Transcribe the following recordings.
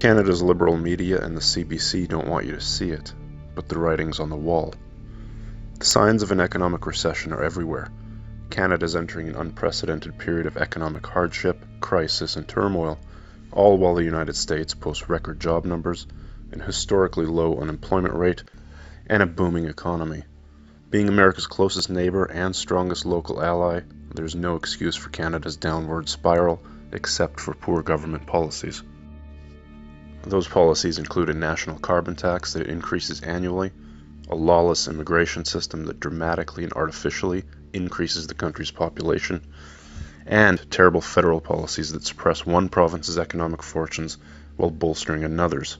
Canada's liberal media and the CBC don't want you to see it, but the writing's on the wall. The signs of an economic recession are everywhere. Canada's entering an unprecedented period of economic hardship, crisis, and turmoil, all while the United States posts record job numbers, an historically low unemployment rate, and a booming economy. Being America's closest neighbor and strongest local ally, there's no excuse for Canada's downward spiral except for poor government policies. Those policies include a national carbon tax that increases annually, a lawless immigration system that dramatically and artificially increases the country's population, and terrible federal policies that suppress one province's economic fortunes while bolstering another's.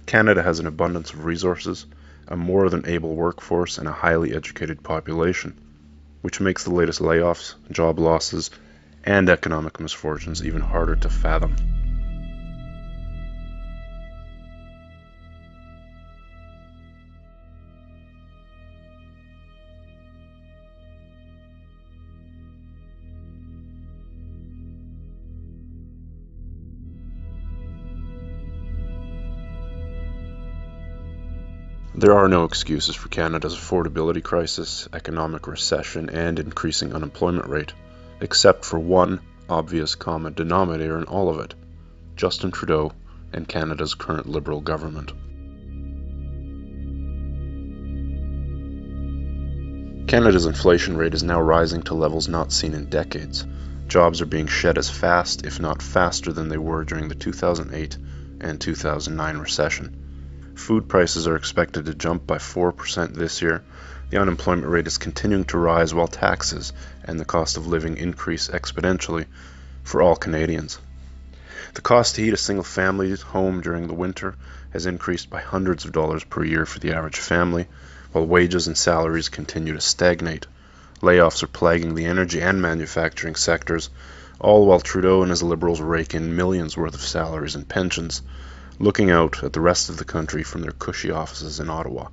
Canada has an abundance of resources, a more than able workforce, and a highly educated population, which makes the latest layoffs, job losses, and economic misfortunes even harder to fathom. There are no excuses for Canada's affordability crisis, economic recession, and increasing unemployment rate, except for one obvious common denominator in all of it: Justin Trudeau and Canada's current Liberal government. Canada's inflation rate is now rising to levels not seen in decades. Jobs are being shed as fast, if not faster, than they were during the 2008 and 2009 recession. Food prices are expected to jump by 4% this year. The unemployment rate is continuing to rise while taxes and the cost of living increase exponentially for all Canadians. The cost to heat a single-family home during the winter has increased by hundreds of dollars per year for the average family, while wages and salaries continue to stagnate. Layoffs are plaguing the energy and manufacturing sectors, all while Trudeau and his Liberals rake in millions worth of salaries and pensions, looking out at the rest of the country from their cushy offices in Ottawa.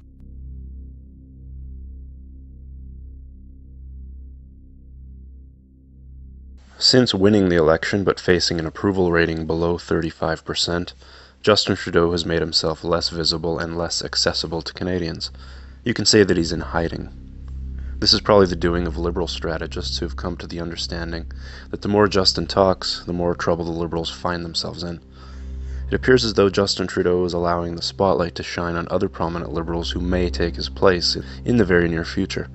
Since winning the election but facing an approval rating below 35%, Justin Trudeau has made himself less visible and less accessible to Canadians. You can say that he's in hiding. This is probably the doing of Liberal strategists who have come to the understanding that the more Justin talks, the more trouble the Liberals find themselves in. It appears as though Justin Trudeau is allowing the spotlight to shine on other prominent Liberals who may take his place in the very near future.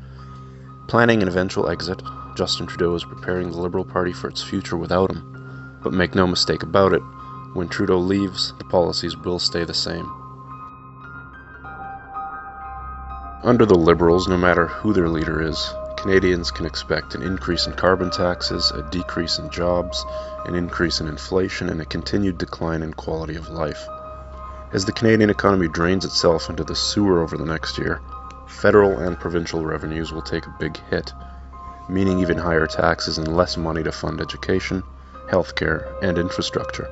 Planning an eventual exit, Justin Trudeau is preparing the Liberal Party for its future without him. But make no mistake about it, when Trudeau leaves, the policies will stay the same. Under the Liberals, no matter who their leader is, Canadians can expect an increase in carbon taxes, a decrease in jobs, an increase in inflation, and a continued decline in quality of life. As the Canadian economy drains itself into the sewer over the next year, federal and provincial revenues will take a big hit, meaning even higher taxes and less money to fund education, healthcare, and infrastructure.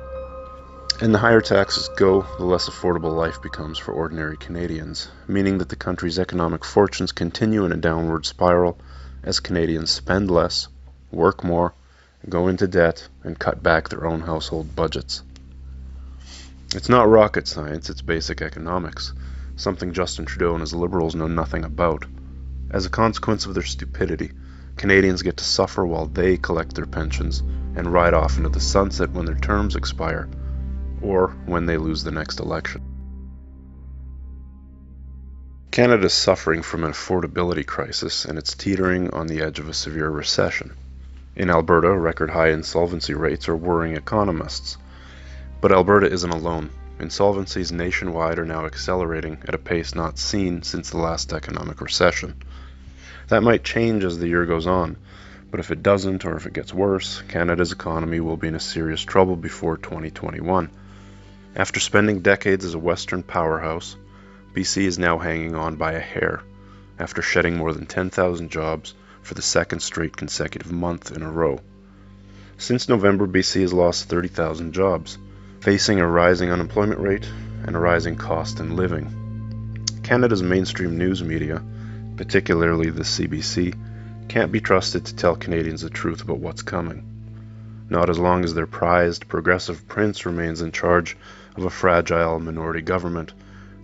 And the higher taxes go, the less affordable life becomes for ordinary Canadians, meaning that the country's economic fortunes continue in a downward spiral as Canadians spend less, work more, go into debt, and cut back their own household budgets. It's not rocket science, it's basic economics, something Justin Trudeau and his Liberals know nothing about. As a consequence of their stupidity, Canadians get to suffer while they collect their pensions and ride off into the sunset when their terms expire, or when they lose the next election. Canada is suffering from an affordability crisis, and it's teetering on the edge of a severe recession. In Alberta, record-high insolvency rates are worrying economists. But Alberta isn't alone. Insolvencies nationwide are now accelerating at a pace not seen since the last economic recession. That might change as the year goes on, but if it doesn't, or if it gets worse, Canada's economy will be in a serious trouble before 2021. After spending decades as a Western powerhouse, BC is now hanging on by a hair, after shedding more than 10,000 jobs for the second straight consecutive month in a row. Since November, BC has lost 30,000 jobs, facing a rising unemployment rate and a rising cost in living. Canada's mainstream news media, particularly the CBC, can't be trusted to tell Canadians the truth about what's coming. Not as long as their prized progressive prince remains in charge of a fragile minority government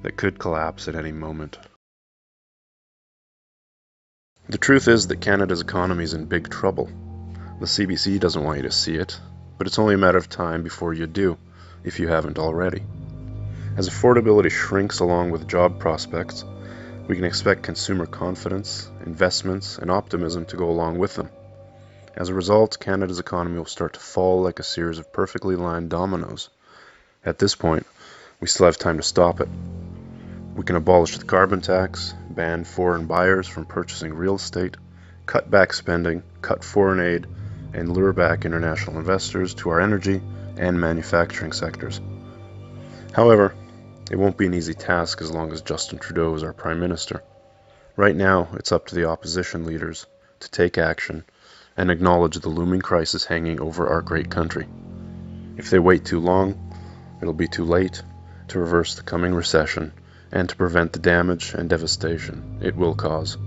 that could collapse at any moment. The truth is that Canada's economy is in big trouble. The CBC doesn't want you to see it, but it's only a matter of time before you do, if you haven't already. As affordability shrinks along with job prospects, we can expect consumer confidence, investments, and optimism to go along with them. As a result, Canada's economy will start to fall like a series of perfectly lined dominoes. At this point, we still have time to stop it. We can abolish the carbon tax, ban foreign buyers from purchasing real estate, cut back spending, cut foreign aid, and lure back international investors to our energy and manufacturing sectors. However, it won't be an easy task as long as Justin Trudeau is our Prime Minister. Right now, it's up to the opposition leaders to take action and acknowledge the looming crisis hanging over our great country. If they wait too long, it'll be too late to reverse the coming recession and to prevent the damage and devastation it will cause.